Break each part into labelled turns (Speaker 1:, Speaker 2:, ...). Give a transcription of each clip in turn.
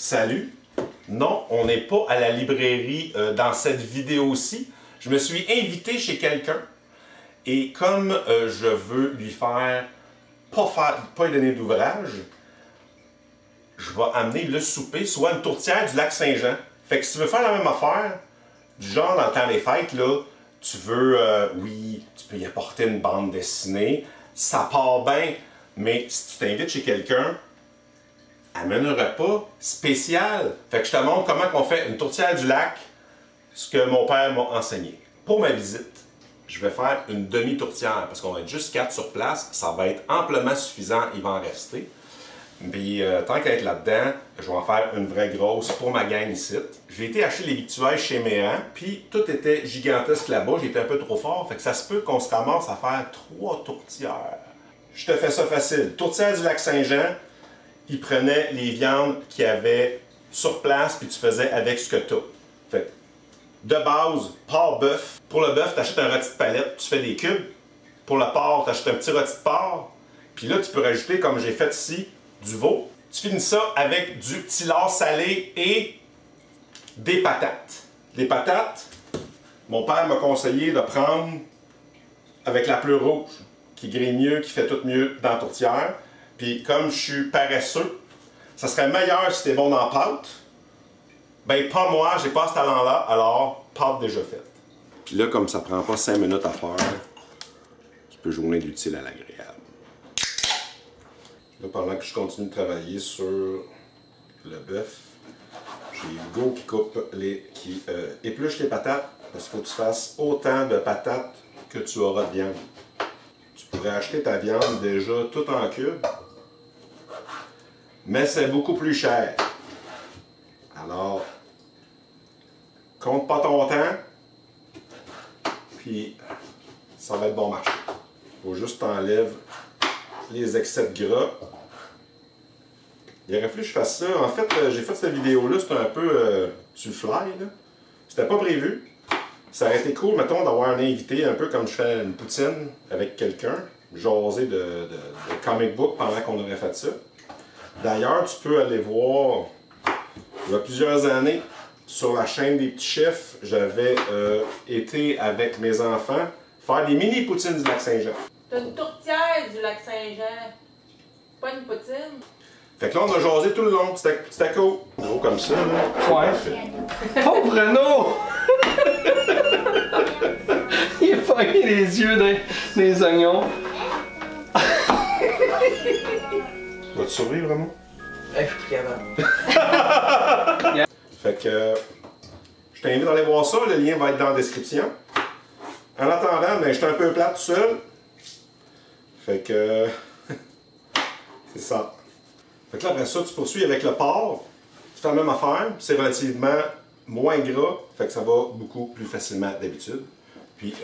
Speaker 1: Salut! Non, on n'est pas à la librairie dans cette vidéo-ci. Je me suis invité chez quelqu'un et comme je veux lui pas lui donner d'ouvrage, je vais amener le souper, soit une tourtière du lac Saint-Jean. Fait que si tu veux faire la même affaire, du genre dans le temps des fêtes, là, tu veux, oui, tu peux y apporter une bande dessinée, ça part bien, mais si tu t'invites chez quelqu'un, amène un repas spécial. Fait que je te montre comment on fait une tourtière du lac, ce que mon père m'a enseigné. Pour ma visite, je vais faire une demi-tourtière, parce qu'on va être juste 4 sur place, ça va être amplement suffisant, il va en rester. Puis tant qu'à être là-dedans, je vais en faire une vraie grosse pour ma gang ici. J'ai été acheter les victuailles chez Méran, puis tout était gigantesque là-bas, j'étais un peu trop fort, fait que ça se peut qu'on se ramasse à faire 3 tourtières. Je te fais ça facile. Tourtière du lac Saint-Jean, ils prenaient les viandes qu'il y avait sur place, puis tu faisais avec ce que tu as. Fait que, de base, porc bœuf. Pour le bœuf, tu achètes un rôti de palette, tu fais des cubes. Pour le porc, tu achètes un petit rôti de porc. Puis là, tu peux rajouter, comme j'ai fait ici, du veau. Tu finis ça avec du petit lard salé et des patates. Les patates, mon père m'a conseillé de prendre avec la pleure rouge, qui grille mieux, qui fait tout mieux dans la tourtière. Puis comme je suis paresseux, ça serait meilleur si t'es bon dans la pâte. Ben pas moi, j'ai pas ce talent-là, alors pâte déjà faite. Puis là, comme ça prend pas 5 minutes à faire, tu peux joindre l'utile à l'agréable. Là, pendant que je continue de travailler sur le bœuf, j'ai Hugo qui épluche les patates, parce qu'il faut que tu fasses autant de patates que tu auras de viande. Tu pourrais acheter ta viande déjà tout en cubes, mais c'est beaucoup plus cher. Alors, compte pas ton temps, puis ça va être bon marché. Faut juste t'enlèves les excès de gras. Il aurait fallu que je fasse ça. En fait, j'ai fait cette vidéo-là, c'était un peu sur le fly. C'était pas prévu. Ça aurait été cool, mettons, d'avoir un invité, un peu comme je fais une poutine avec quelqu'un, jaser de comic book pendant qu'on aurait fait ça. D'ailleurs, tu peux aller voir, il y a plusieurs années, sur la chaîne des petits chefs, j'avais été avec mes enfants faire des mini poutines du lac Saint-Jean.
Speaker 2: T'as une tourtière du lac Saint-Jean, pas une poutine.
Speaker 1: Fait que là, on a jasé tout le long, c'était cool. Gros comme ça, là.
Speaker 3: Ouais. Pauvre Renaud! Il a pogné les yeux des oignons.
Speaker 1: Vas-tu survivre, vraiment?
Speaker 3: Je suis plus capable.
Speaker 1: Fait que je t'invite à aller voir ça, le lien va être dans la description. En attendant, ben, j'étais un peu plate tout seul. Fait que c'est ça. Fait que là, après ça, tu poursuis avec le porc. Tu fais la même affaire, c'est relativement moins gras, fait que ça va beaucoup plus facilement d'habitude. Puis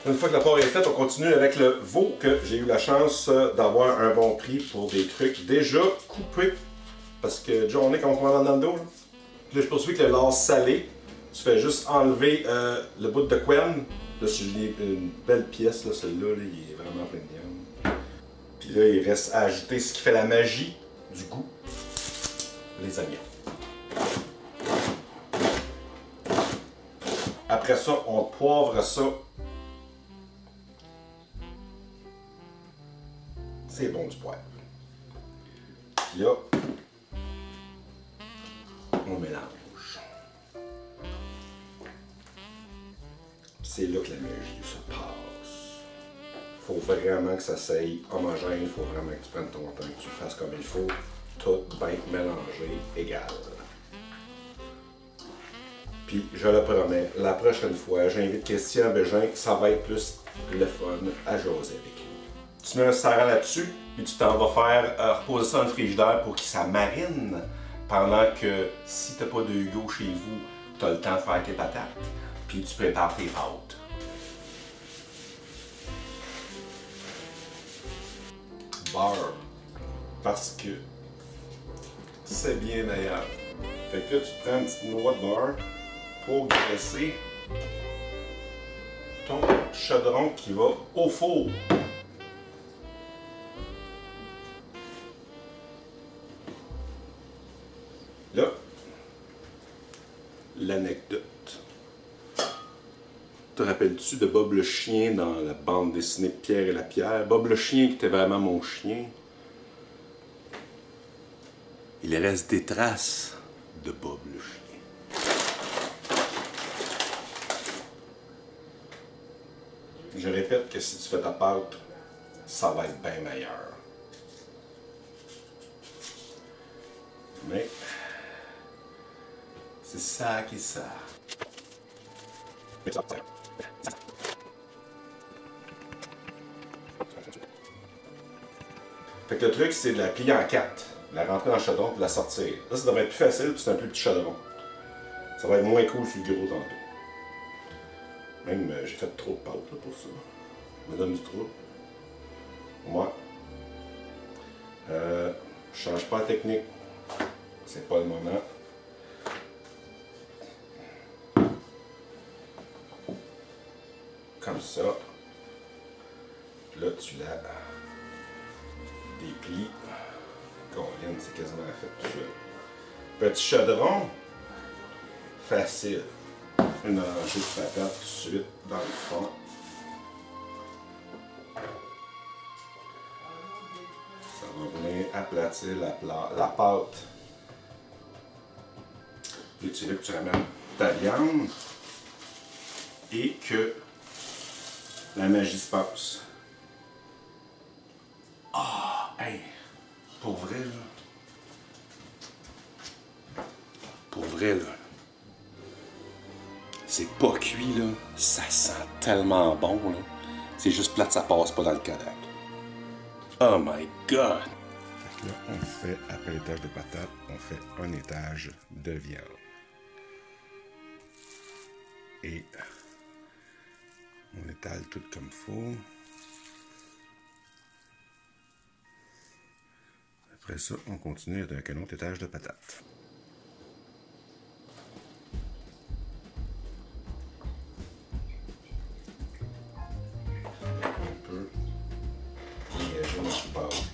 Speaker 1: une fois que la porc est faite, on continue avec le veau que j'ai eu la chance d'avoir un bon prix pour des trucs déjà coupés. Parce que déjà on est comme on va dans le dos. Là, je poursuis avec le lard salé. Tu fais juste enlever le bout de couenne. Là, j'ai une belle pièce, là, celui-là, là, il est vraiment plein de viande. Puis là, il reste à ajouter ce qui fait la magie du goût. Les oignons. Après ça, on poivre ça. C'est bon du poivre. Puis là, on mélange. C'est là que la magie se passe. Faut vraiment que ça s'aille homogène, faut vraiment que tu prennes ton temps, que tu le fasses comme il faut. Tout bien mélangé, égal. Puis je le promets, la prochaine fois, j'invite Christian Bégin, ça va être plus le fun à jaser avec lui. Tu mets un sarrau là-dessus, puis tu t'en vas faire reposer ça dans le frigidaire pour qu'il ça marine. Pendant que si t'as pas de Hugo chez vous, tu as le temps de faire tes patates, puis tu prépares tes pâtes. Beurre. Parce que c'est bien meilleur. Fait que là, tu te prends une petite noix de beurre pour graisser ton chaudron qui va au four. Là, l'anecdote. Te rappelles-tu de Bob le chien dans la bande dessinée Pierre et la Pierre? Bob le chien qui était vraiment mon chien. Il reste des traces de Bob le chien. Je répète que si tu fais ta pâte, ça va être bien meilleur. Mais c'est ça qui est ça. Fait que le truc, c'est de la plier en 4, la rentrer dans le chaudron et de la sortir. Là, ça devrait être plus facile, puis c'est un plus petit chaudron. Ça va être moins cool sur le gros tantôt. Même, j'ai fait trop de pâte là, pour ça. Je me donne du trou. Moi, je change pas la technique. C'est pas le moment. Comme ça. Là, tu la déplies. Colline, c'est quasiment fait tout seul. Petit chaudron. Facile. Une rangée de patates tout de suite dans le fond. Ça va venir aplatir la pâte. Et tu veux que tu ramènes ta viande et que la magie se passe. Ah, hey, pour vrai là. Pour vrai là. C'est pas cuit là, ça sent tellement bon là. C'est juste plate, ça passe pas dans le Kodak. Oh my god! Fait que là, on fait, après l'étage de patates, on fait un étage de viande. Et on étale tout comme il faut. Après ça, on continue avec un autre étage de patates. On peut liéger notre pâte.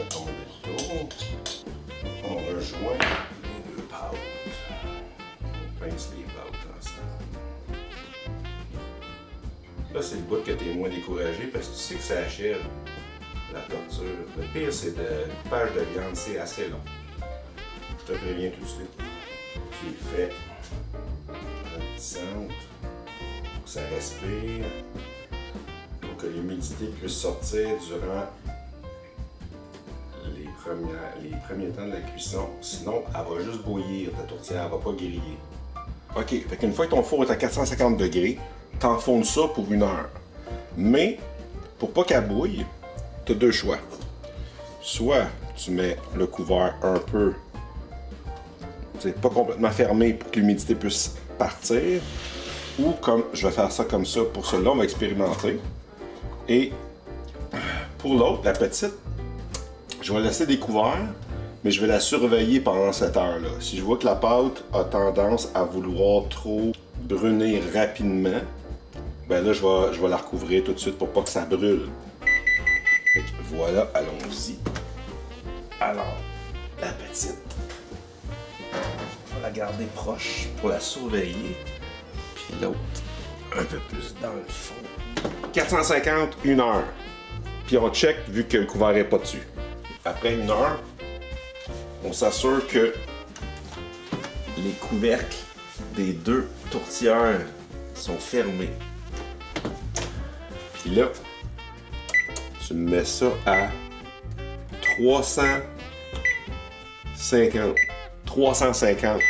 Speaker 1: Tomber le dos. On rejoint les deux pâtes. On pince les pâtes ensemble. Là, c'est le bout que tu es moins découragé parce que tu sais que ça achève la torture. Le pire, c'est le coupage de viande, c'est assez long. Je te préviens tout de suite. Tu le fais ralentissante pour que ça respire, pour que l'humidité puisse sortir durant les premiers temps de la cuisson. Sinon, elle va juste bouillir, ta tourtière, elle va pas griller. OK, fait qu'une fois que ton four est à 450 degrés, t'enfournes ça pour 1 heure. Mais, pour pas qu'elle bouille, tu as deux choix. Soit tu mets le couvert un peu, c'est pas complètement fermé pour que l'humidité puisse partir, ou comme je vais faire ça comme ça, pour celui-là, on va expérimenter. Et pour l'autre, la petite, je vais laisser des couverts, mais je vais la surveiller pendant cette heure-là. Si je vois que la pâte a tendance à vouloir trop brunir rapidement, ben là, je vais la recouvrir tout de suite pour pas que ça brûle. Voilà, allons-y. Alors, la petite, on va la garder proche pour la surveiller. Puis l'autre, un peu plus dans le fond. 450, 1 heure. Puis on check vu que le couvert n'est pas dessus. Après 1 heure, on s'assure que les couvercles des deux tourtières sont fermés. Puis là, tu mets ça à 350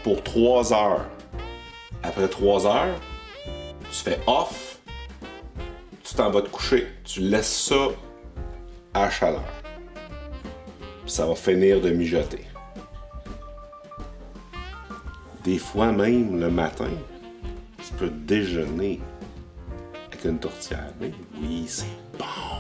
Speaker 1: pour 3 heures. Après 3 heures, tu fais off, tu tu t'en vas te coucher, tu laisses ça à chaleur. Puis ça va finir de mijoter. Des fois même, le matin, tu peux déjeuner avec une tourtière. Oui, c'est bon!